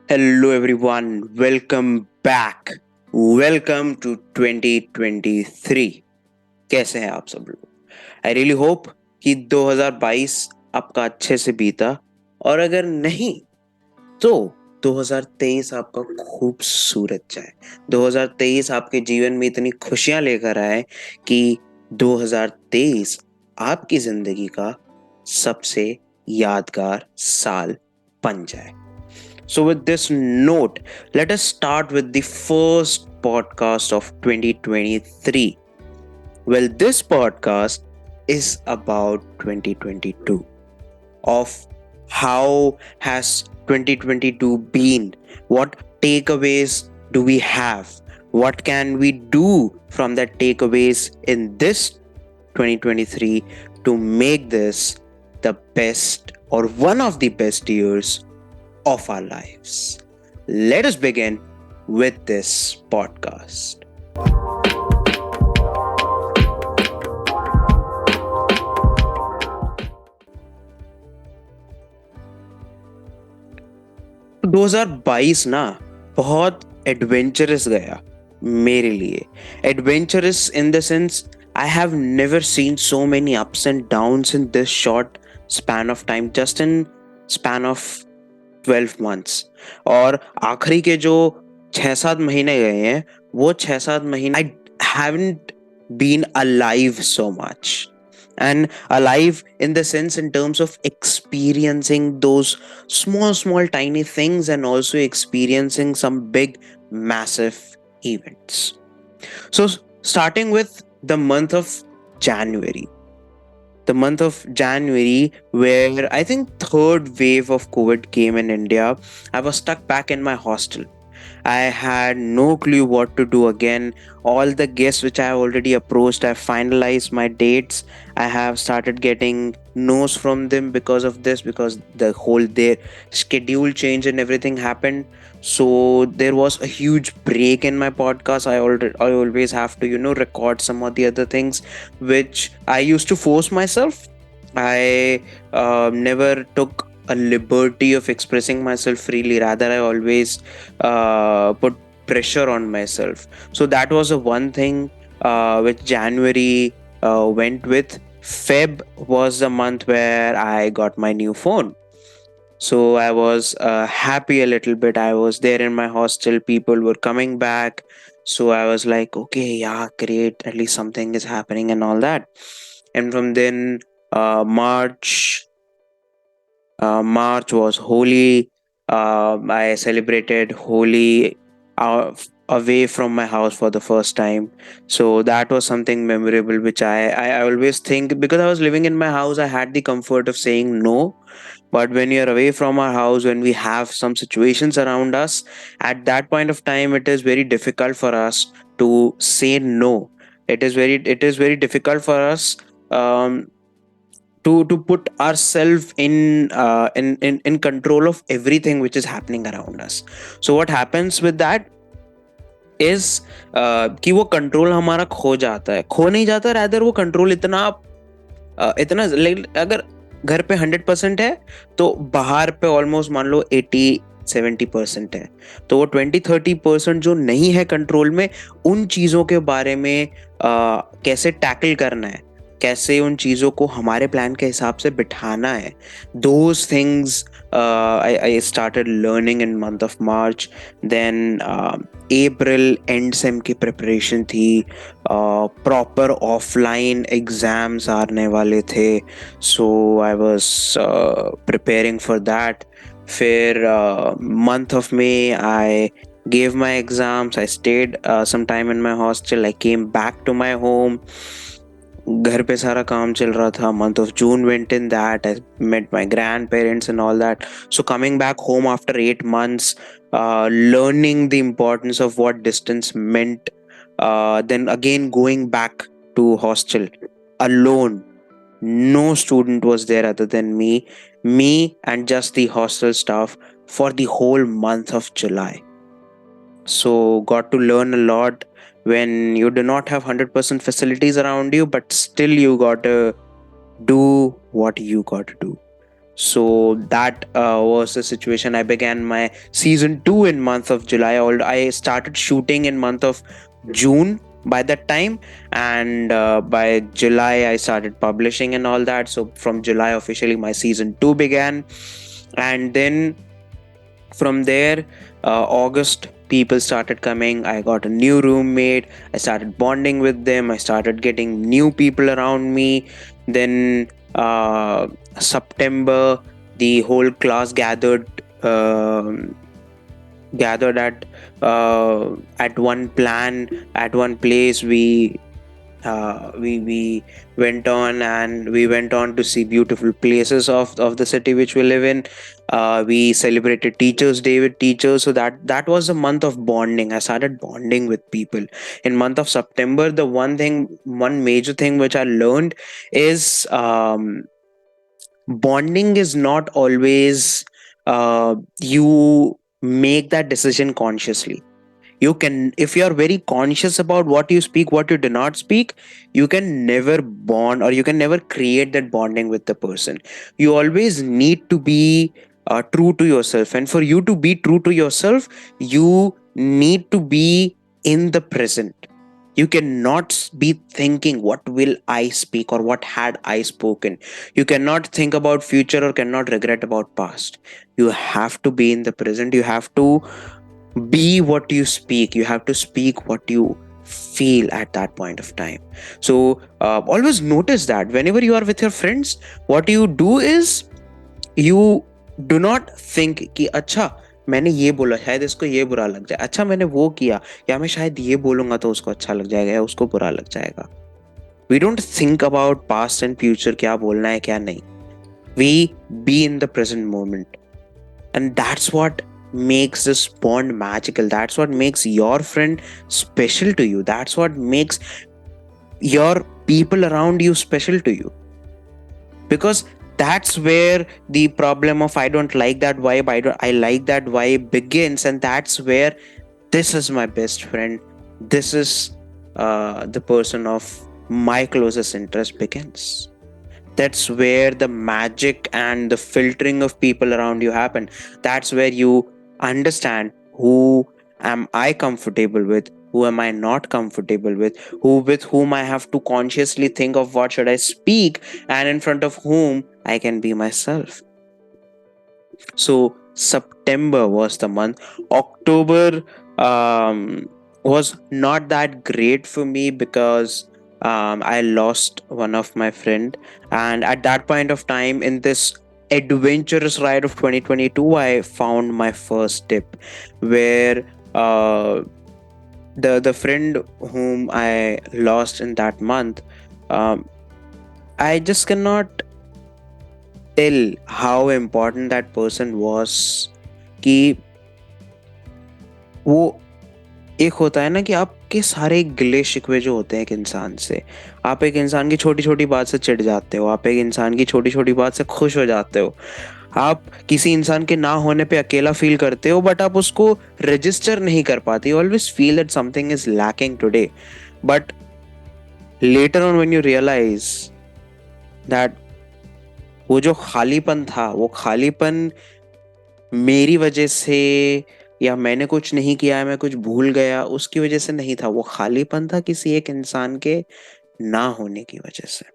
Hello everyone, welcome back. Welcome to 2023. कैसे हैं आप सब लोग? आई रियली होप कि 2022 आपका अच्छे से बीता और अगर नहीं तो 2023 आपका खूबसूरत जाए। 2023 आपके जीवन में इतनी खुशियां लेकर आए कि 2023 आपकी जिंदगी का सबसे यादगार साल बन जाए। So, with this note, let us start with the first podcast of 2023. Well, this podcast is about 2022, of how has 2022 been, what takeaways do we have, what can we do from that takeaways in this 2023 to make this the best or one of the best years of our lives. Let us begin with this podcast. 2022 ना बहुत adventurous गया मेरे लिए. Adventurous in the sense I have never seen so many ups and downs in this short span of time, just in span of 12 months. और आखिरी के जो 6-7 महीने गए हैं वो 6-7 महीने I haven't been alive so much, and alive in the sense in terms of experiencing those small tiny things and also experiencing some big massive events. So starting with the month of January, where I think third wave of COVID came in India, I was stuck back in my hostel. I had no clue what to do again. All the guests which I have already approached, I finalized my dates. I have started getting no's from them because of this, because the whole their schedule change and everything happened. So there was a huge break in my podcast. I always have to record some of the other things which I used to force myself. I never took a liberty of expressing myself freely. Rather, I always put pressure on myself. So that was the one thing which January went with. Feb was the month where I got my new phone. So I was happy a little bit. I was there in my hostel. People were coming back. So I was like, okay, yeah, great. At least something is happening and all that. And from then, March, March was Holi. I celebrated Holi away from my house for the first time. So that was something memorable, which I always think, because I was living in my house, I had the comfort of saying no. But when you're away from our house, when we have some situations around us, at that point of time, it is very difficult for us to say no. It is very difficult for us. To put ourselves in control of everything which is happening around us. So what happens with that is कि वो control हमारा खो जाता है, खो नहीं जाता, rather वो कंट्रोल इतना अगर घर पे 100% है तो बाहर पे ऑलमोस्ट मान लो 80-70% है. तो वो 20-30% जो नहीं है कंट्रोल में, उन चीजों के बारे में कैसे टैकल करना है, कैसे उन चीजों को हमारे प्लान के हिसाब से बिठाना है, those things I started learning in month of March. Then April end sem की प्रिपरेशन थी, प्रॉपर ऑफलाइन एग्जाम्स आने वाले थे. So I was preparing for that. फिर month of May I gave my exams. I stayed some time in my hostel. I came back to my home. घर पे सारा काम चल रहा था. Month of June went in that. I met my grandparents and all that. So coming back home after 8 months, learning the importance of what distance meant. Then again going back to hostel alone. No student was there other than me and just the hostel staff for the whole month of July. So got to learn a lot when you do not have 100% facilities around you, but still you got to do what you got to do. So that was the situation. I began my season 2 in month of July. I started shooting in month of June by that time, and by July I started publishing and all that. So from July officially my season 2 began, and then from there, August, people started coming. I got a new roommate. I started bonding with them. I started getting new people around me. Then September, the whole class gathered at one plan, at one place. We went on to see beautiful places of the city which we live in. We celebrated Teachers Day with teachers, so that was a month of bonding. I started bonding with people in month of September. The one major thing which I learned is, bonding is not always, you make that decision consciously. You can, if you are very conscious about what you speak, what you do not speak, you can never bond, or you can never create that bonding with the person. You always need to be true to yourself, and for you to be true to yourself, you need to be in the present. You cannot be thinking what will I speak or what had I spoken. You cannot think about future or cannot regret about past. You have to be in the present. You have to be what you speak. You have to speak what you feel at that point of time. So always notice that whenever you are with your friends, what you do is, you do not think कि अच्छा मैंने ये बोला शायद इसको ये बुरा लग जाए, अच्छा मैंने वो किया, या मैं शायद ये बोलूंगा तो उसको अच्छा लग जाएगा या उसको बुरा लग जाएगा. We don't think about past and future, क्या बोलना है क्या नहीं. We be in the present moment, and that's what makes this bond magical. That's what makes your friend special to you. That's what makes your people around you special to you, because that's where the problem of I don't like that vibe, I like that vibe begins. And that's where, this is my best friend, this is the person of my closest interest begins. That's where the magic and the filtering of people around you happen. That's where you understand, who am I comfortable with, who am I not comfortable with, with whom I have to consciously think of what should I speak, and in front of whom I can be myself. So September was the month. October was not that great for me because I lost one of my friend, and at that point of time in this adventurous ride of 2022, I found my first tip, where the friend whom I lost in that month, um, I just cannot tell how important that person was. कि वो एक होता है ना कि आपके सारे गिले शिकवे जो होते हैं एक इंसान से, आप एक इंसान की छोटी छोटी बात से चिढ़ जाते हो, आप एक इंसान की छोटी छोटी बात से खुश हो जाते हो, आप किसी इंसान के ना होने पे अकेला फील करते हो, बट आप उसको रजिस्टर नहीं कर पाते. You always feel that something is lacking today, but later on when you realise that वो जो खालीपन था, वो खालीपन मेरी वजह से, या मैंने कुछ नहीं किया है, मैं कुछ भूल गया उसकी वजह से नहीं था, वो खालीपन था किसी एक इंसान के ना होने की वजह से.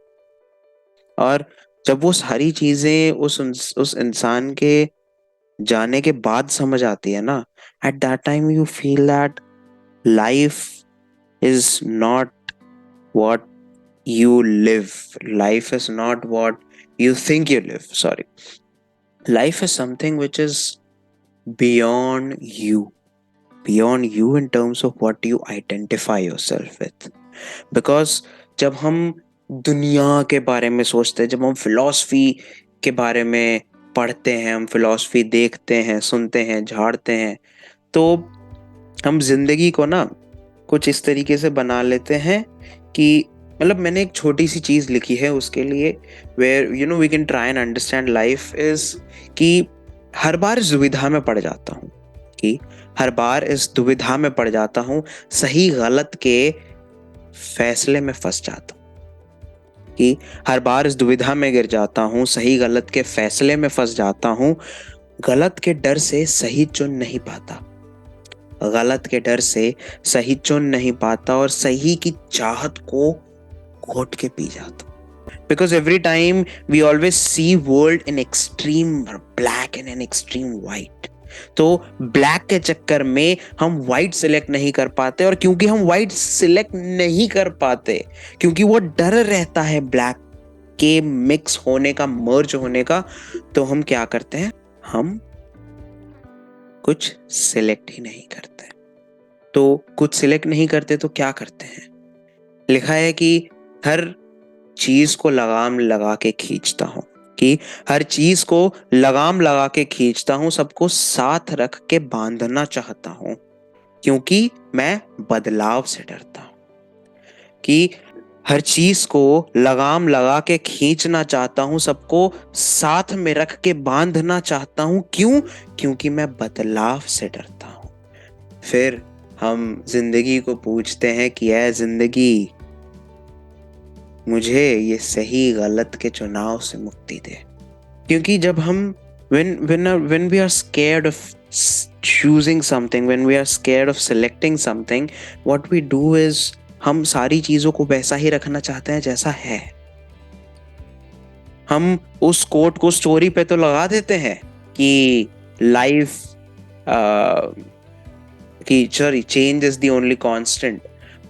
और जब वो सारी चीजें उस इंसान के जाने के बाद समझ आती है ना, at that time you feel that life is not what you live. Life is not what you think you live. Sorry. Life is something which is beyond you. Beyond you in terms of what you identify yourself with. Because जब हम दुनिया के बारे में सोचते हैं, जब हम फिलॉसफी के बारे में पढ़ते हैं, हम फिलॉसफी देखते हैं, सुनते हैं, झाड़ते हैं, तो हम जिंदगी को ना कुछ इस तरीके से बना लेते हैं कि, मतलब मैंने एक छोटी सी चीज लिखी है उसके लिए, where you know we can try and understand life is, कि हर बार इस दुविधा में पड़ जाता हूँ, कि हर बार इस दुविधा में पड़ जाता हूँ, सही गलत के फैसले में फंस जाता हूँ, कि हर बार इस दुविधा में गिर जाता हूँ, सही गलत के फैसले में फंस जाता हूँ, गलत के डर से सही चुन नहीं पाता, गलत के डर से सही चुन नहीं पाता और सही की चाहत को घोट के पी जाता। Because every time we always see world in extreme black and an extreme white, तो ब्लैक के चक्कर में हम व्हाइट सिलेक्ट नहीं कर पाते, और क्योंकि हम व्हाइट सिलेक्ट नहीं कर पाते, क्योंकि वो डर रहता है ब्लैक के मिक्स होने का, मर्ज होने का, तो हम क्या करते हैं, हम कुछ सिलेक्ट ही नहीं करते। तो कुछ सिलेक्ट नहीं करते तो क्या करते हैं, लिखा है कि हर चीज को लगाम लगा के खींचता हूं, कि हर चीज को लगाम लगा के खींचता हूं, सबको साथ रख के बांधना चाहता हूं, क्योंकि मैं बदलाव से डरता हूं। कि हर चीज को लगाम लगा के खींचना चाहता हूं, सबको साथ में रख के बांधना चाहता हूं, क्यों, क्योंकि मैं बदलाव से डरता हूं। फिर हम जिंदगी को पूछते हैं कि ऐ जिंदगी, मुझे ये सही गलत के चुनाव से मुक्ति दे। क्योंकि जब हम when we are scared of choosing something, when we are scared of selecting something, what we do is हम सारी चीजों को वैसा ही रखना चाहते हैं जैसा है। हम उस कोट को स्टोरी पे तो लगा देते हैं कि लाइफ कि sorry change is the only constant,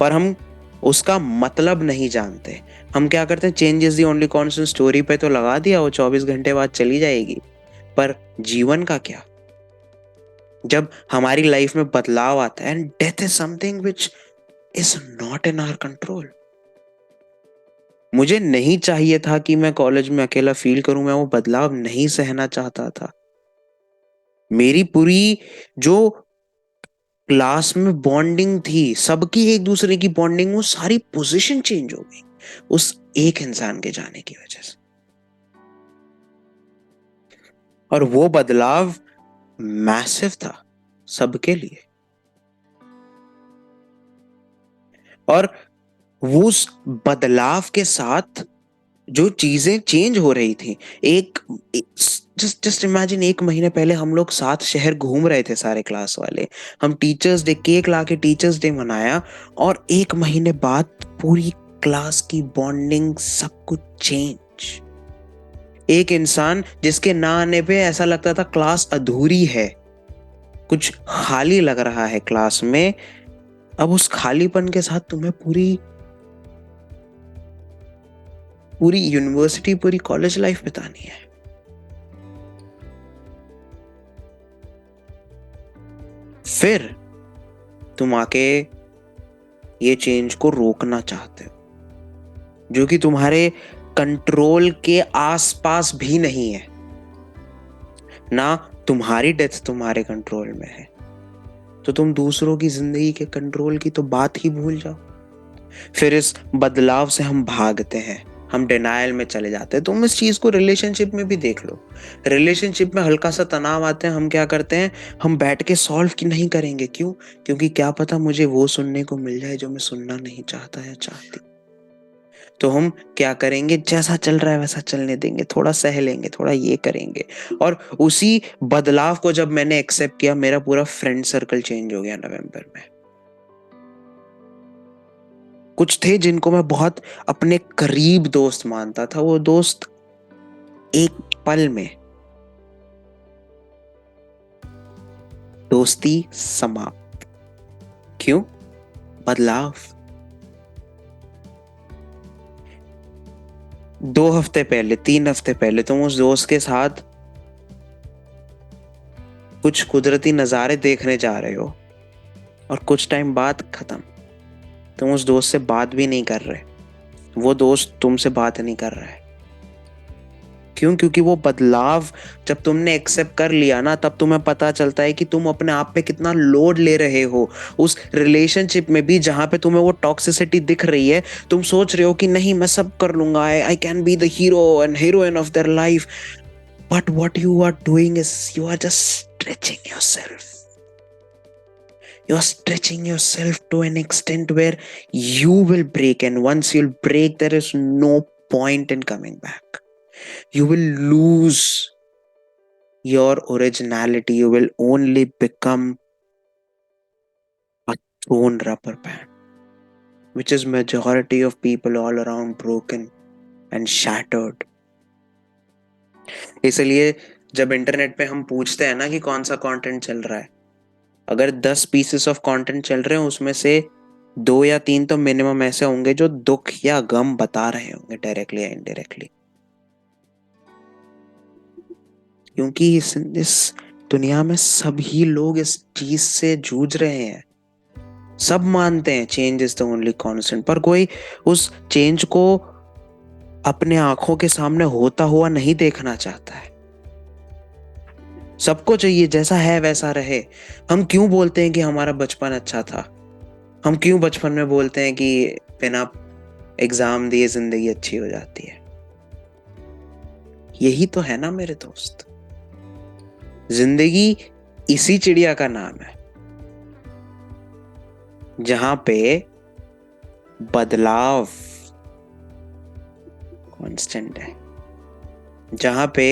पर हम उसका मतलब नहीं जानते। हम क्या करते हैं, change is the only constant story पे तो लगा दिया, वो 24 घंटे बाद चली जाएगी, पर जीवन का क्या, जब हमारी लाइफ में बदलाव आता है, and death is something which is not in our control. मुझे नहीं चाहिए था कि मैं कॉलेज में अकेला फील करूं, मैं वो बदलाव नहीं सहना चाहता था। मेरी पूरी जो क्लास में बॉन्डिंग थी, सबकी एक दूसरे की बॉन्डिंग, वो सारी पोजीशन चेंज हो गई उस एक इंसान के जाने की वजह से। और वो बदलाव मैसिव था सबके लिए। और वो उस बदलाव के साथ जो चीजें चेंज हो रही थी, एक जस्ट इमेजिन, एक महीने पहले हम लोग साथ शहर घूम रहे थे सारे क्लास वाले, हम टीचर्स डे केक लाके टीचर्स डे मनाया, और एक महीने बाद पूरी क्लास की बॉन्डिंग, सब कुछ चेंज। एक इंसान जिसके ना आने पे ऐसा लगता था क्लास अधूरी है, कुछ खाली लग रहा है क्लास में, अब उस खालीपन के साथ तुम्हें पूरी पूरी यूनिवर्सिटी, पूरी कॉलेज लाइफ बितानी है। फिर तुम आके ये चेंज को रोकना चाहते हो, जो कि तुम्हारे कंट्रोल के आसपास भी नहीं है। ना तुम्हारी डेथ तुम्हारे कंट्रोल में है, तो तुम दूसरों की जिंदगी के कंट्रोल की तो बात ही भूल जाओ। फिर इस बदलाव से हम भागते हैं, हम डिनायल में चले जाते हैं। तुम इस चीज को रिलेशनशिप में भी देख लो। रिलेशनशिप में हल्का सा तनाव आते हैं, हम क्या करते हैं, हम बैठ के सॉल्व की नहीं करेंगे। क्यों? क्योंकि क्या पता मुझे वो सुनने को मिल जाए जो मैं सुनना नहीं चाहता या चाहती। तो हम क्या करेंगे, जैसा चल रहा है वैसा चलने देंगे, थोड़ा सह लेंगे, थोड़ा ये करेंगे। और उसी बदलाव को जब मैंने एक्सेप्ट किया, मेरा पूरा फ्रेंड सर्कल चेंज हो गया नवंबर में। कुछ थे जिनको मैं बहुत अपने करीब दोस्त मानता था, वो दोस्त एक पल में दोस्ती समाप्त। क्यों? बदलाव। 2 हफ्ते पहले, 3 हफ्ते पहले तुम उस दोस्त के साथ कुछ कुदरती नजारे देखने जा रहे हो, और कुछ टाइम बाद खत्म। तुम उस दोस्त से बात भी नहीं कर रहे, वो दोस्त तुमसे बात नहीं कर रहा है। क्यों? क्योंकि वो बदलाव जब तुमने एक्सेप्ट कर लिया ना, तब तुम्हें पता चलता है कि तुम अपने आप पे कितना लोड ले रहे हो। उस रिलेशनशिप में भी जहां पे तुम्हें वो टॉक्सिसिटी दिख रही है, तुम सोच रहे हो कि नहीं मैं सब कर लूंगा, I can be the hero and heroine of their life, but what you are doing is you are just stretching yourself. You are stretching yourself to an extent where you will break, and once you'll break, there is no point in coming back. You will lose your originality. You will only become a thrown rubber band, which is majority of people all around broken and shattered. इसलिए जब internet पे हम पूछते हैं ना कि कौन सा कंटेंट चल रहा है, अगर 10 पीसेस ऑफ कंटेंट चल रहे हैं उसमें से 2 या 3 तो मिनिमम ऐसे होंगे जो दुख या गम बता रहे होंगे डायरेक्टली या इनडायरेक्टली। क्योंकि इस दुनिया में सभी लोग इस चीज से जूझ रहे हैं। सब मानते हैं change is the only constant, पर कोई उस चेंज को अपने आंखों के सामने होता हुआ नहीं देखना चाहता है। सबको चाहिए जैसा है वैसा रहे। हम क्यों बोलते हैं कि हमारा बचपन अच्छा था? हम क्यों बचपन में बोलते हैं कि बिना एग्जाम दिए जिंदगी अच्छी हो जाती है? यही तो है ना मेरे दोस्त। जिंदगी इसी चिड़िया का नाम है जहां पे बदलाव कांस्टेंट है, जहां पे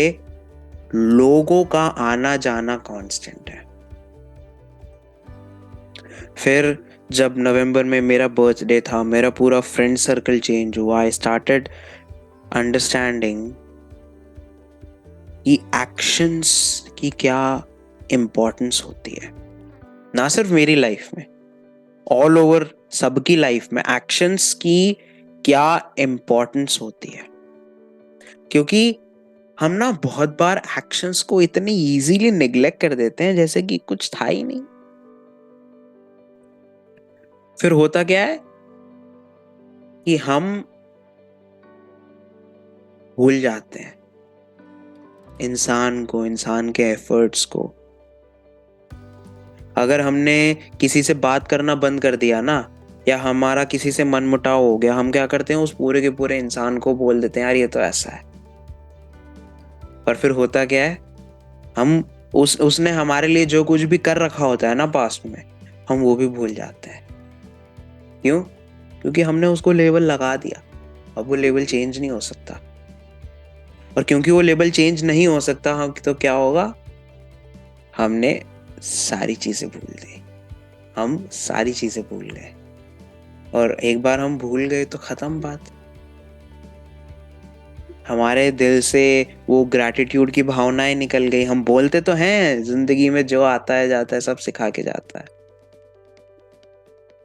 लोगों का आना जाना कांस्टेंट है। फिर जब नवंबर में मेरा बर्थडे था, मेरा पूरा फ्रेंड सर्कल चेंज हुआ। आई स्टार्टेड अंडरस्टैंडिंग कि एक्शंस की क्या इम्पोर्टेंस होती है। ना सिर्फ मेरी लाइफ में, ऑल ओवर सबकी लाइफ में एक्शंस की क्या इम्पोर्टेंस होती है। क्योंकि हम ना बहुत बार एक्शंस को इतनी इजीली निग्लेक्ट कर देते हैं जैसे कि कुछ था ही नहीं। फिर होता क्या है कि हम भूल जाते हैं इंसान को, इंसान के एफर्ट्स को। अगर हमने किसी से बात करना बंद कर दिया ना, या हमारा किसी से मनमुटाव हो गया, हम क्या करते हैं उस पूरे के पूरे इंसान को बोल देते हैं यार ये तो ऐसा है। पर फिर होता क्या है, हम उसने हमारे लिए जो कुछ भी कर रखा होता है ना पास्ट में, हम वो भी भूल जाते हैं। क्यों? क्योंकि हमने उसको लेबल लगा दिया। अब वो लेबल चेंज नहीं हो सकता, और क्योंकि वो लेबल चेंज नहीं हो सकता, हम तो क्या होगा, हमने सारी चीजें भूल दी। हम सारी चीजें भूल गए, और एक बार हम भूल गए तो खत्म बात। हमारे दिल से वो ग्रैटिट्यूड की भावनाएं निकल गई। हम बोलते तो हैं जिंदगी में जो आता है जाता है सब सिखा के जाता है,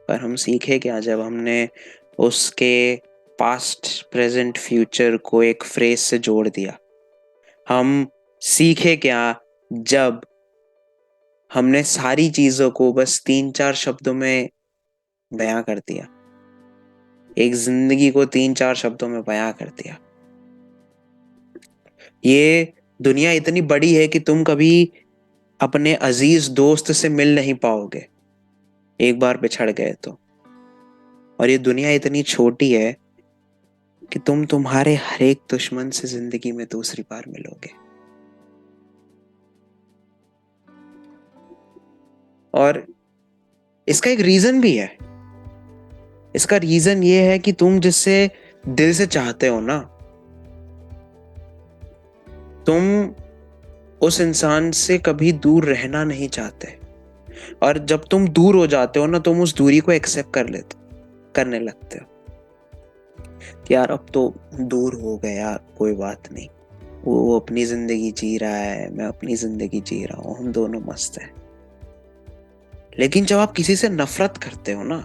पर हम सीखे क्या जब हमने उसके पास्ट प्रेजेंट फ्यूचर को एक फ्रेज से जोड़ दिया? हम सीखे क्या जब हमने सारी चीजों को बस 3-4 शब्दों में बयां कर दिया? एक जिंदगी को 3-4 शब्दों में बयां कर दिया। ये दुनिया इतनी बड़ी है कि तुम कभी अपने अजीज दोस्त से मिल नहीं पाओगे एक बार बिछड़ गए तो। और ये दुनिया इतनी छोटी है कि तुम तुम्हारे हर एक दुश्मन से जिंदगी में दूसरी बार मिलोगे। और इसका एक रीजन भी है। इसका रीजन ये है कि तुम जिससे दिल से चाहते हो ना, तुम उस इंसान से कभी दूर रहना नहीं चाहते। और जब तुम दूर हो जाते हो ना, तुम उस दूरी को एक्सेप्ट करने लगते हो कि यार अब तो दूर हो गया, कोई बात नहीं। वो अपनी जिंदगी जी रहा है, मैं अपनी जिंदगी जी रहा हूं, हम दोनों मस्त हैं। लेकिन जब आप किसी से नफरत करते हो ना,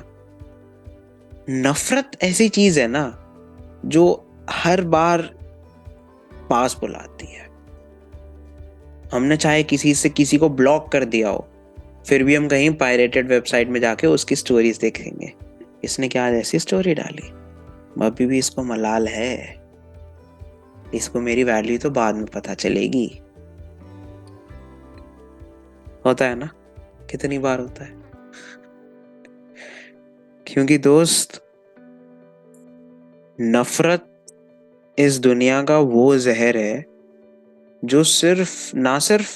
नफरत ऐसी चीज है ना जो हर बार पास बुलाती है। हमने चाहे किसी से किसी को ब्लॉक कर दिया हो, फिर भी हम कहीं पायरेटेड वेबसाइट में जाके उसकी स्टोरीज देखेंगे, इसने क्या आज ऐसी स्टोरी डाली, अभी भी इसको मलाल है, इसको मेरी वैल्यू तो बाद में पता चलेगी। होता है ना? कितनी बार होता है? क्योंकि दोस्त, नफरत इस दुनिया का वो जहर है जो ना सिर्फ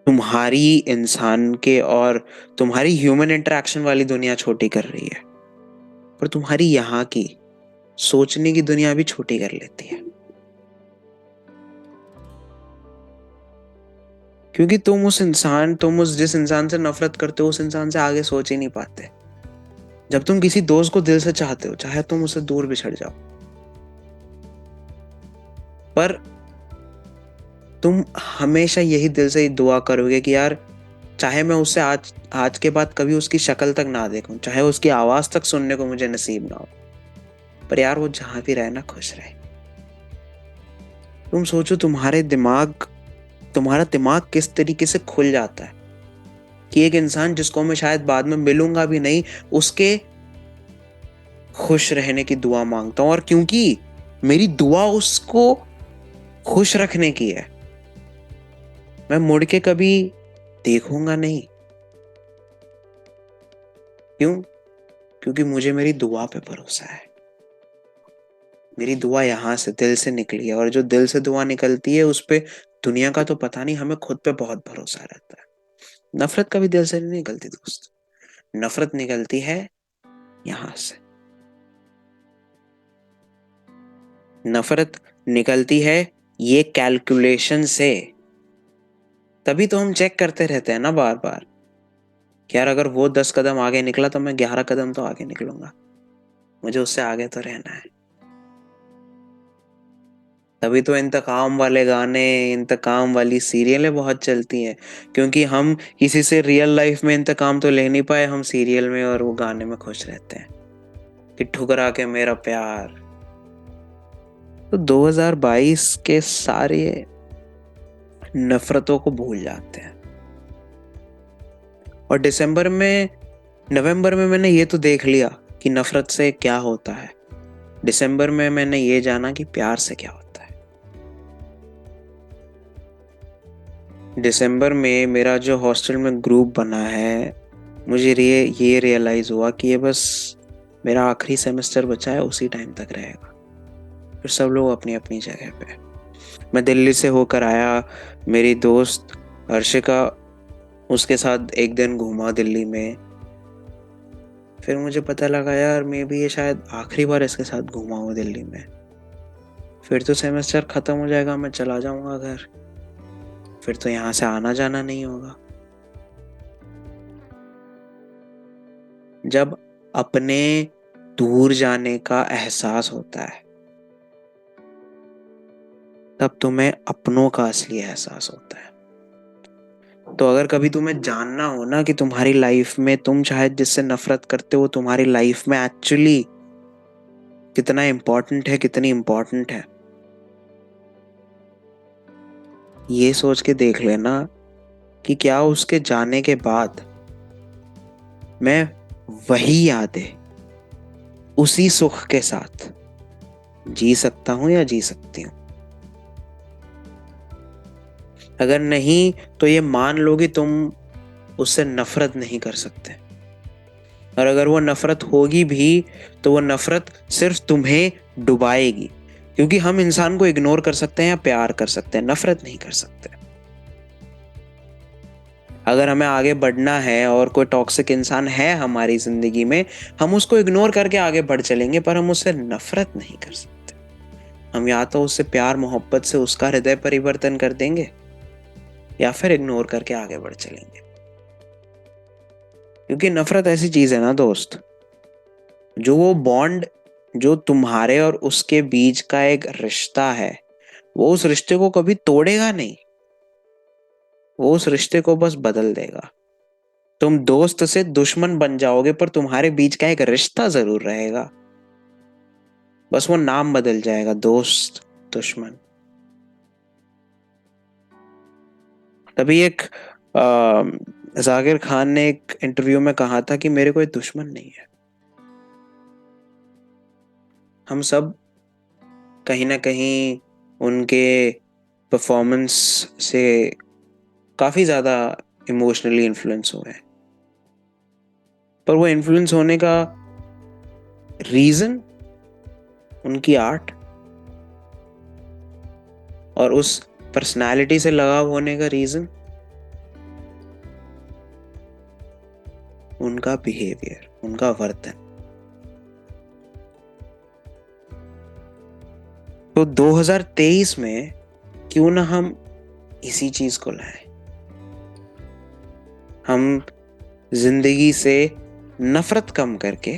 तुम्हारी इंसान के और तुम्हारी ह्यूमन इंटरेक्शन वाली दुनिया छोटी कर रही है, पर तुम्हारी यहाँ की सोचने की दुनिया भी छोटी कर लेती है, क्योंकि तुम उस जिस इंसान से नफरत करते हो उस इंसान से आगे सोच ही नहीं पाते। जब तुम किसी दोस्त को दिल से चाहते हो, चाहे तुम उससे दूर बिछड़ जाओ, पर तुम हमेशा यही दिल से दुआ करोगे कि यार, चाहे मैं उससे आज आज के बाद कभी उसकी शक्ल तक ना देखूं, चाहे उसकी आवाज तक सुनने को मुझे नसीब ना हो, पर यार वो जहां भी रहे ना, खुश रहे। तुम सोचो, तुम्हारा दिमाग किस तरीके से खुल जाता है कि एक इंसान जिसको मैं शायद बाद में मिलूंगा भी नहीं, उसके खुश रहने की दुआ मांगता हूं। और क्योंकि मेरी दुआ उसको खुश रखने की है, मैं मुड़ के कभी देखूंगा नहीं। क्यों? क्योंकि मुझे मेरी दुआ पे भरोसा है। मेरी दुआ यहां से दिल से निकली है, और जो दिल से दुआ निकलती है उस पे दुनिया का तो पता नहीं, हमें खुद पे बहुत भरोसा रहता है। नफरत कभी दिल से नहीं निकलती दोस्त, नफरत निकलती है यहां से। नफरत निकलती है ये कैलकुलेशन से। तभी तो हम चेक करते रहते हैं ना बार बार कि यार, अगर वो 10 कदम आगे निकला तो मैं 11 कदम तो आगे निकलूंगा, मुझे उससे आगे तो रहना है। तभी तो इंतकाम वाले गाने, इंतकाम वाली सीरियलें बहुत चलती हैं, क्योंकि हम किसी से रियल लाइफ में इंतकाम तो ले नहीं पाए, हम सीरियल में और वो गाने में खुश रहते हैं कि ठुकरा के मेरा प्यार। तो 2022 के सारे नफरतों को भूल जाते हैं। और नवंबर में मैंने ये तो देख लिया कि नफरत से क्या होता है। दिसंबर में मैंने ये जाना कि प्यार से क्या होता है। दिसंबर में मेरा जो हॉस्टल में ग्रुप बना है, मुझे ये रियलाइज हुआ कि ये बस मेरा आखिरी सेमेस्टर बचा है, उसी टाइम तक रहेगा, फिर सब लोग अपनी अपनी जगह पे। मैं दिल्ली से होकर आया, मेरी दोस्त अर्शिका, उसके साथ एक दिन घूमा दिल्ली में। फिर मुझे पता लगा यार, मैं भी ये शायद आखिरी बार इसके साथ घूमा हूँ दिल्ली में। फिर तो सेमेस्टर खत्म हो जाएगा, मैं चला जाऊंगा घर, फिर तो यहाँ से आना जाना नहीं होगा। जब अपने दूर जाने का एहसास होता है, तब तुम्हें अपनों का असली एहसास होता है। तो अगर कभी तुम्हें जानना हो ना कि तुम्हारी लाइफ में तुम शायद जिससे नफरत करते हो तुम्हारी लाइफ में एक्चुअली कितना इंपॉर्टेंट है, कितनी इंपॉर्टेंट है, ये सोच के देख लेना कि क्या उसके जाने के बाद मैं वही यादें उसी सुख के साथ जी सकता हूं या जी सकती हूँ। अगर नहीं, तो ये मान लो कि तुम उससे नफरत नहीं कर सकते। और अगर वो नफरत होगी भी, तो वो नफरत सिर्फ तुम्हें डुबाएगी, क्योंकि हम इंसान को इग्नोर कर सकते हैं या प्यार कर सकते हैं, नफरत नहीं कर सकते। अगर हमें आगे बढ़ना है और कोई टॉक्सिक इंसान है हमारी जिंदगी में, हम उसको इग्नोर करके आगे बढ़ चलेंगे, पर हम उससे नफरत नहीं कर सकते। हम या तो उससे प्यार मोहब्बत से उसका हृदय परिवर्तन कर देंगे, या फिर इग्नोर करके आगे बढ़ चलेंगे। क्योंकि नफरत ऐसी चीज है ना दोस्त, जो वो बॉन्ड जो तुम्हारे और उसके बीच का एक रिश्ता है, वो उस रिश्ते को कभी तोड़ेगा नहीं, वो उस रिश्ते को बस बदल देगा। तुम दोस्त से दुश्मन बन जाओगे, पर तुम्हारे बीच का एक रिश्ता जरूर रहेगा, बस वो नाम बदल जाएगा, दोस्त, दुश्मन। तभी एक जाकिर खान ने एक इंटरव्यू में कहा था कि मेरे कोई दुश्मन नहीं है। हम सब कहीं ना कहीं उनके परफॉर्मेंस से काफी ज्यादा इमोशनली इन्फ्लुएंस हुए हैं, पर वो इन्फ्लुएंस होने का रीजन उनकी आर्ट और उस पर्सनालिटी से लगाव होने का रीजन उनका बिहेवियर, उनका वर्तन। तो 2023 में क्यों ना हम इसी चीज को लाएं, हम जिंदगी से नफरत कम करके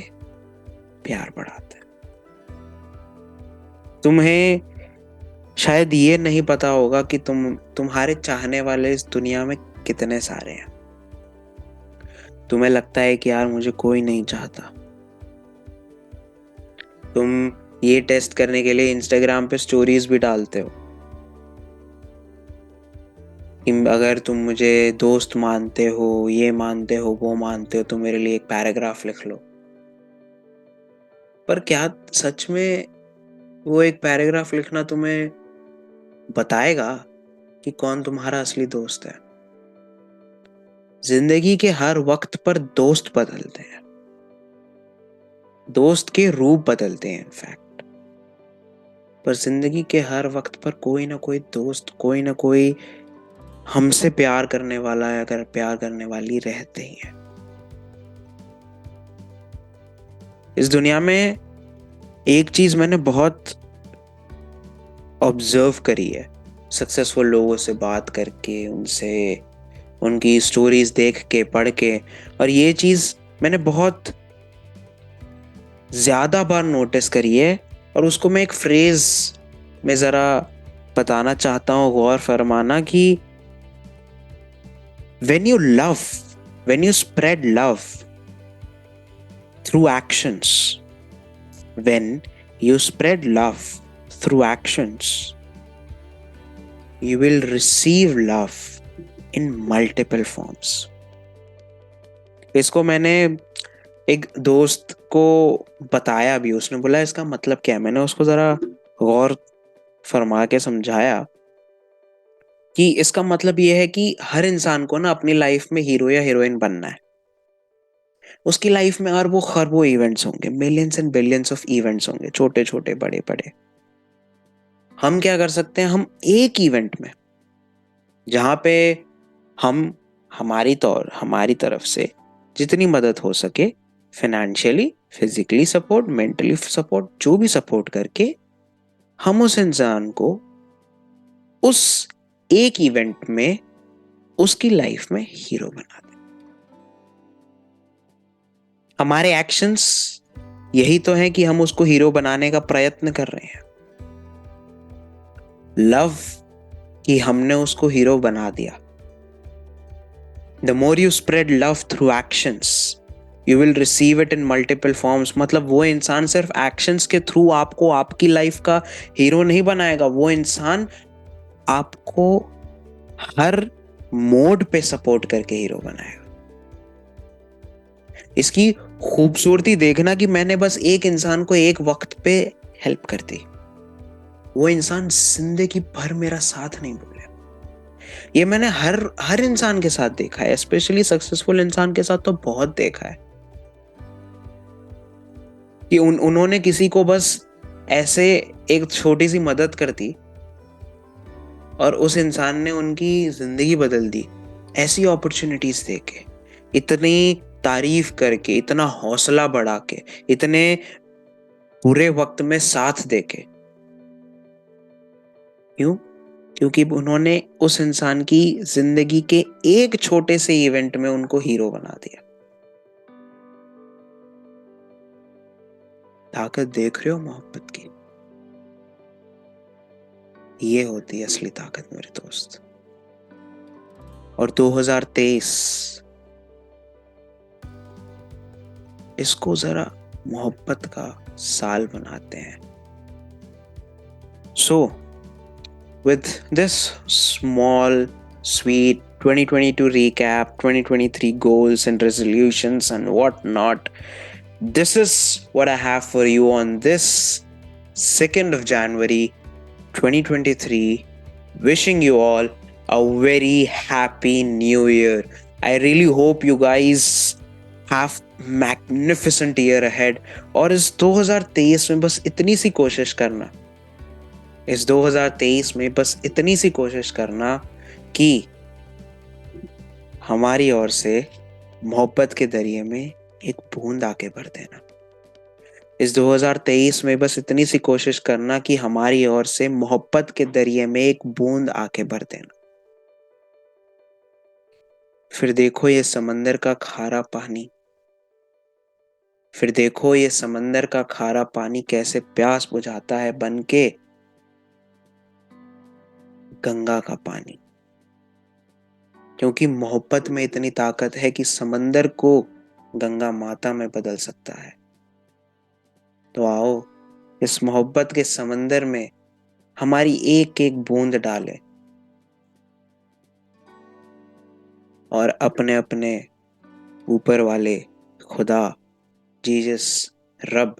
प्यार बढ़ाते हैं। तुम्हें शायद ये नहीं पता होगा कि तुम्हारे चाहने वाले इस दुनिया में कितने सारे हैं। तुम्हें लगता है कि यार मुझे कोई नहीं चाहता। तुम ये टेस्ट करने के लिए इंस्टाग्राम पे स्टोरीज भी डालते हो कि अगर तुम मुझे दोस्त मानते हो, ये मानते हो, वो मानते हो, तो मेरे लिए एक पैराग्राफ लिख लो। पर क्या सच में वो एक पैराग्राफ लिखना तुम्हें बताएगा कि कौन तुम्हारा असली दोस्त है? जिंदगी के हर वक्त पर दोस्त बदलते हैं, दोस्त के रूप बदलते हैं इनफैक्ट। पर जिंदगी के हर वक्त पर कोई ना कोई दोस्त, कोई ना कोई हमसे प्यार करने वाला है, अगर प्यार करने वाली रहते ही है। इस दुनिया में एक चीज मैंने बहुत ऑब्जर्व करी है, सक्सेसफुल लोगों से बात करके, उनसे उनकी स्टोरीज देख के, पढ़ के, और ये चीज मैंने बहुत ज्यादा बार नोटिस करी है, और उसको मैं एक फ्रेज में जरा बताना चाहता हूँ, गौर फरमाना कि when you love, when you spread love through actions, when you spread love through actions, you will receive love in multiple forms. इसको मैंने एक दोस्त को बताया भी, उसने बोला इसका मतलब क्या है। मैंने उसको जरा गौर फरमा के समझाया कि इसका मतलब यह है कि हर इंसान को ना अपनी लाइफ में हीरो या हीरोइन बनना है। उसकी लाइफ में अरबों खरबों इवेंट्स होंगे, millions and billions of events होंगे, छोटे छोटे, बड़े बड़े। हम क्या कर सकते हैं, हम एक इवेंट में जहां पे हम हमारी तरफ से जितनी मदद हो सके, financially, physically support, mentally support, जो भी सपोर्ट करके, हम उस इंसान को उस एक इवेंट में उसकी लाइफ में हीरो बना दें। हमारे एक्शंस यही तो है कि हम उसको हीरो बनाने का प्रयत्न कर रहे हैं। लव कि हमने उसको हीरो बना दिया। The more you spread love through actions, you will receive it in multiple forms. मतलब वो इंसान सिर्फ एक्शंस के थ्रू आपको आपकी लाइफ का हीरो नहीं बनाएगा, वो इंसान आपको हर मोड पे सपोर्ट करके हीरो बनाएगा। इसकी खूबसूरती देखना कि मैंने बस एक इंसान को एक वक्त पे हेल्प कर दी, वो इंसान जिंदगी भर मेरा साथ नहीं भूले। ये मैंने हर हर इंसान के साथ देखा है, स्पेशली सक्सेसफुल इंसान के साथ तो बहुत देखा है कि उन्होंने किसी को बस ऐसे एक छोटी सी मदद कर दी और उस इंसान ने उनकी जिंदगी बदल दी, ऐसी अपॉर्चुनिटीज देके, इतनी तारीफ करके, इतना हौसला बढ़ा के, इतने बुरे वक्त में साथ देके। क्यों? क्योंकि उन्होंने उस इंसान की जिंदगी के एक छोटे से इवेंट में उनको हीरो बना दिया। ताकत देख रहे हो मोहब्बत की? ये होती है असली ताकत मेरे दोस्त। और 2023 इसको जरा मोहब्बत का साल बनाते हैं। सो with this small, sweet 2022 recap, 2023 goals and resolutions and whatnot, this is what I have for you on this 2nd of January 2023. Wishing you all a very happy new year. I really hope you guys have magnificent year ahead. और इस 2023 में बस इतनी सी कोशिश करना, इस 2023 में बस इतनी सी कोशिश करना कि हमारी ओर से मोहब्बत के दरिए में एक बूंद आके भर देना। इस 2023 में बस इतनी सी कोशिश करना कि हमारी ओर से मोहब्बत के दरिए में एक बूंद आके भर देना। फिर देखो ये समंदर का खारा पानी, फिर देखो ये समंदर का खारा पानी कैसे प्यास बुझाता है बन के गंगा का पानी। क्योंकि मोहब्बत में इतनी ताकत है कि समंदर को गंगा माता में बदल सकता है। तो आओ इस मोहब्बत के समंदर में हमारी एक एक बूंद डालें और अपने अपने ऊपर वाले खुदा, जीसस, रब,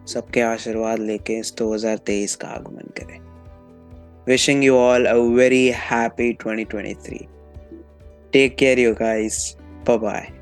सबके आशीर्वाद लेके इस 2023 का आगमन करें। Wishing you all a very happy 2023. Take care, you guys. Bye bye.